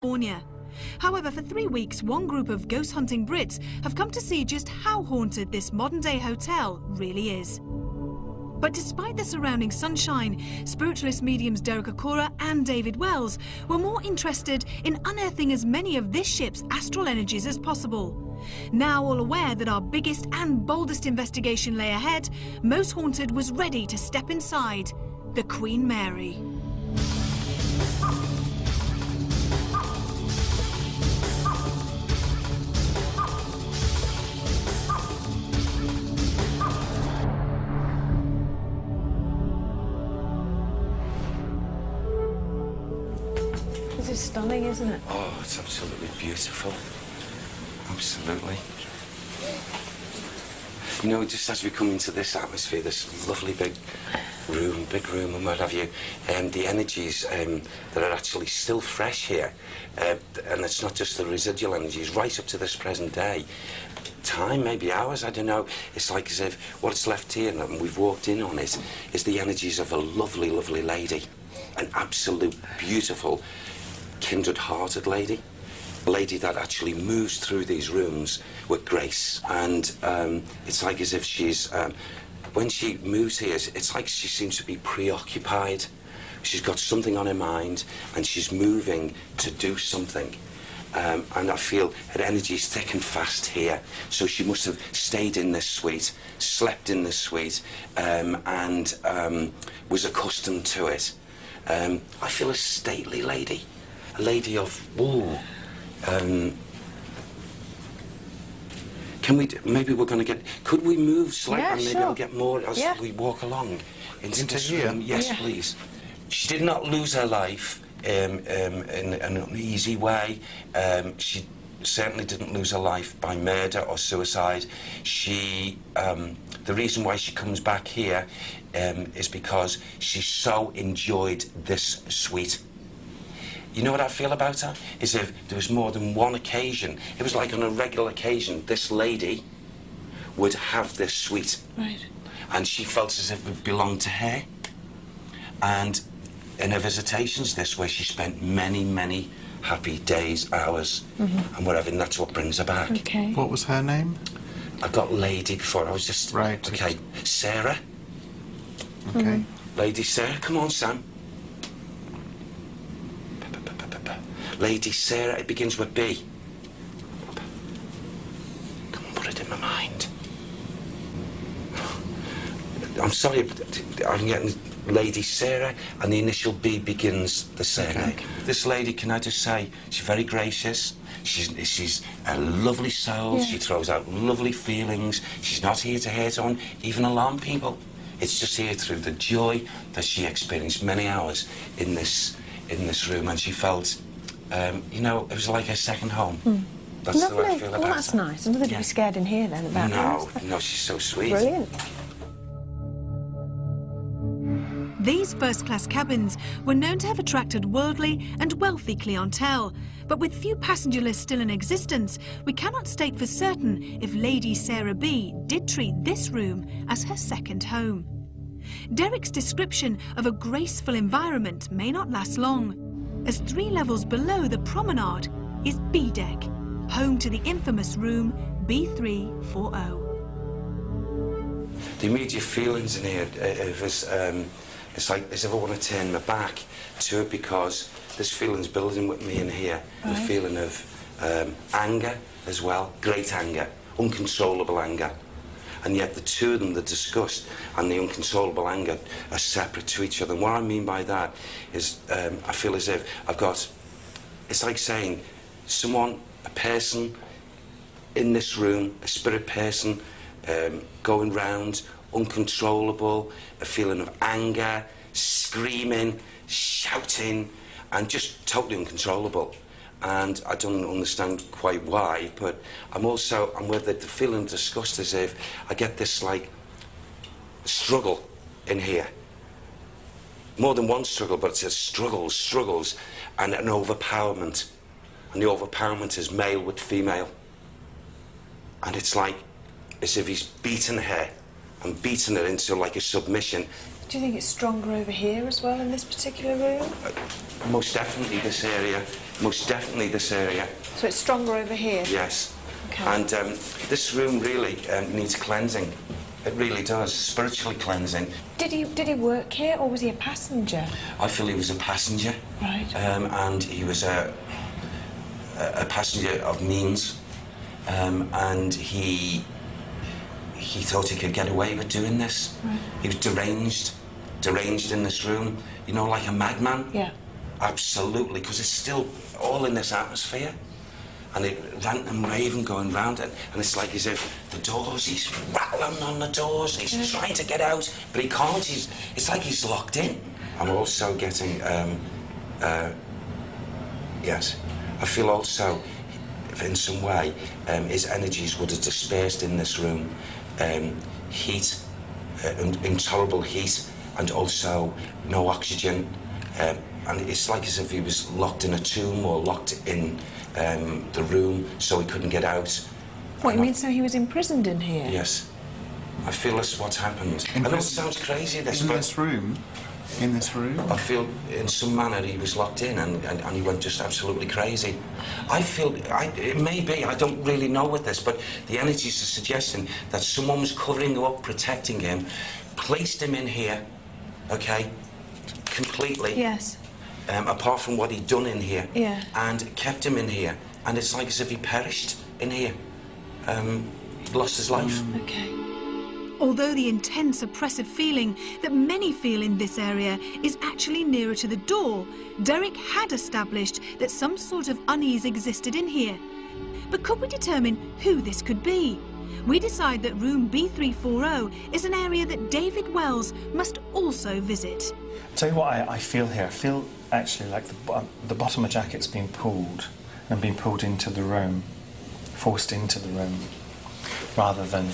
California. However, for 3 weeks, one group of ghost-hunting Brits have come to see just how haunted this modern-day hotel really is. But despite the surrounding sunshine, spiritualist mediums Derek Okora and David Wells were more interested in unearthing as many of this ship's astral energies as possible. Now all aware that our biggest and boldest investigation lay ahead, Most Haunted was ready to step inside the Queen Mary. This is stunning, isn't it? Oh, it's absolutely beautiful. Absolutely. You know, just as we come into this atmosphere, this lovely big room and what have you, the energies that are actually still fresh here, and it's not just the residual energies, right up to this present day. Time, maybe hours, I don't know. It's like as if what's left here, and we've walked in on it, is the energies of a lovely, lovely lady. An absolute beautiful, kindred-hearted lady. A lady that actually moves through these rooms with grace. And it's like as if she's, when she moves here, it's like she seems to be preoccupied. She's got something on her mind and she's moving to do something. And I feel her energy is thick and fast here. So she must have stayed in this suite, slept in this suite, and was accustomed to it. I feel a stately lady, a lady of, ooh. Can we, maybe we're going to get, could we move slightly, Yeah, and maybe sure. I'll get more as Yeah. we walk along into this here? room? Yes, Yeah. please. She did not lose her life in an easy way. She certainly didn't lose her life by murder or suicide. She, the reason why she comes back here is because she so enjoyed this suite. You know what I feel about her? Is if there was more than one occasion, it was like on a regular occasion, this lady would have this suite. Right. And she felt as if it belonged to her. And in her visitations, this way she spent many, many happy days, hours, and whatever, and that's what brings her back. Okay. What was her name? I got Lady before, I was just... Right. Okay, Sarah. Okay. Lady Sarah, come on, Sam. Lady Sarah, it begins with B. Come on, put it in my mind. I'm sorry, but I'm getting Lady Sarah, and the initial B begins the surname. Okay. This lady, can I just say, she's very gracious. She's a lovely soul. Yeah. She throws out lovely feelings. She's not here to hurt on, even alarm people. It's just here through the joy that she experienced many hours in this room, and she felt, you know, it was like her second home. That's the way I Lovely. feel Well, about that's her. nice. Nothing to Yeah. be scared in here then about No, this. no, she's so sweet. Brilliant. These first-class cabins were known to have attracted worldly and wealthy clientele, but with few passenger lists still in existence, we cannot state for certain if Lady Sarah B did treat this room as her second home. Derek's description of a graceful environment may not last long, as 3 levels below the promenade is B deck, home to the infamous room B340. The immediate feelings in here, it's like as if I want to turn my back to it, because this feeling's building with me in here. Right. The feeling of anger as well, great anger, uncontrollable anger. And yet the two of them, the disgust and the uncontrollable anger, are separate to each other. And what I mean by that is I feel as if I've got, it's like saying someone, a person in this room, a spirit person, going round, uncontrollable, a feeling of anger, screaming, shouting, and just totally uncontrollable. And I don't understand quite why, but I'm with the feeling of disgust, as if I get this like struggle in here. More than one struggle, but it's a struggles, and an overpowerment. And the overpowerment is male with female. And it's like as if he's beaten her and beaten her into like a submission, Do you think it's stronger over here as well in this particular room? Most definitely this area. Most definitely this area. So it's stronger over here? Yes. Okay. And this room really needs cleansing. It really does, spiritually cleansing. Did he work here or was he a passenger? I feel he was a passenger. Right. And he was a passenger of means. And he thought he could get away with doing this. Right. He was deranged in this room. You know, like a madman. Yeah. Absolutely, because it's still all in this atmosphere. And it rant and raving going round it. And it's like as if the doors, he's rattling on the doors, and he's trying to get out, but he can't. It's like he's locked in. I'm also getting, yes, I feel also, in some way, his energies would have dispersed in this room. Heat, intolerable heat, and also no oxygen. And it's like as if he was locked in a tomb or locked in the room so he couldn't get out. What, you mean so he was imprisoned in here? Yes. I feel that's what's happened. I know it sounds crazy, this, In but this room? In this room? I feel in some manner he was locked in and he went just absolutely crazy. I feel, it may be, I don't really know with this, but the energies are suggesting that someone was covering him up, protecting him, placed him in here, okay, completely. Yes. Apart from what he'd done in here. Yeah. And kept him in here. And it's like as if he perished in here. He lost his life. Okay. Although the intense oppressive feeling that many feel in this area is actually nearer to the door, Derek had established that some sort of unease existed in here. But could we determine who this could be? We decide that room B340 is an area that David Wells must also visit. Tell you what I feel here. I feel actually like the bottom of my jacket's been pulled and been pulled into the room, forced into the room, rather than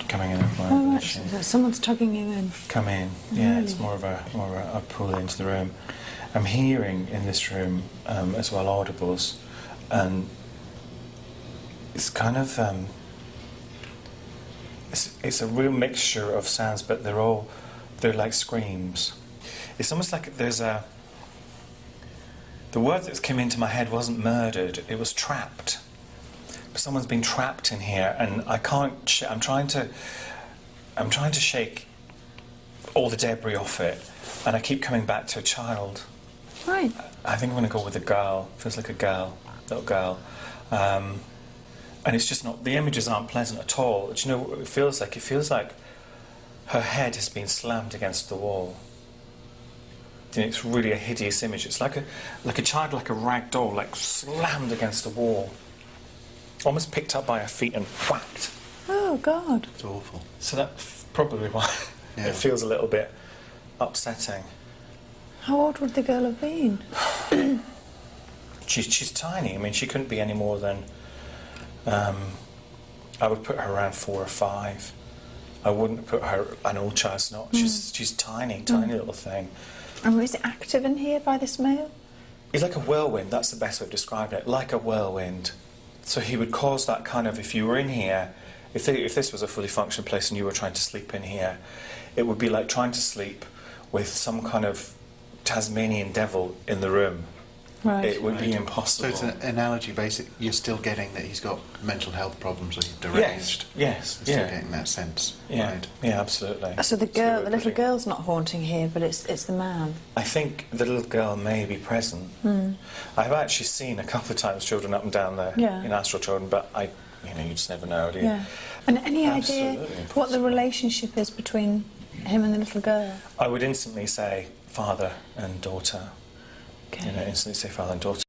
coming in with my Oh, right. volition. So someone's tugging you in. Come in. Yeah, it's more of a pull into the room. I'm hearing in this room as well audibles, and it's kind of it's a real mixture of sounds, but they're like screams. It's almost like there's the word that came into my head wasn't murdered, it was trapped. But someone's been trapped in here, and I can't. I'm trying to shake all the debris off it, and I keep coming back to a child. Right. I think I'm going to go with a girl. Feels like a girl, little girl. And it's just not. The images aren't pleasant at all. Do you know what it feels like? It feels like her head has been slammed against the wall. And it's really a hideous image. It's like a child, like a rag doll, like slammed against the wall, almost picked up by her feet and whacked. Oh, God. It's awful. So that's probably why Yeah. it feels a little bit upsetting. How old would the girl have been? She's tiny. I mean, she couldn't be any more than. I would put her around 4 or 5. I wouldn't put her an old child's not. She's tiny little thing. And was it active in here by this male? He's like a whirlwind. That's the best way of describing it. Like a whirlwind. So he would cause that kind of. If you were in here, if this was a fully functioning place and you were trying to sleep in here, it would be like trying to sleep with some kind of Tasmanian devil in the room. Right. It would be So impossible. it's an analogy, basic. You're still getting that he's got mental health problems or he's deranged. Yes. You're still Yeah. getting that sense. Yeah. Right. Yeah. Absolutely. So the little girl's not haunting here, but it's the man. I think the little girl may be present. I've actually seen a couple of times children up and down there in astral children, but you just never know, do you? Yeah. And any idea Absolutely what the impossible. relationship is between him and the little girl? I would instantly say father and daughter. Okay. Instantly say father and daughter.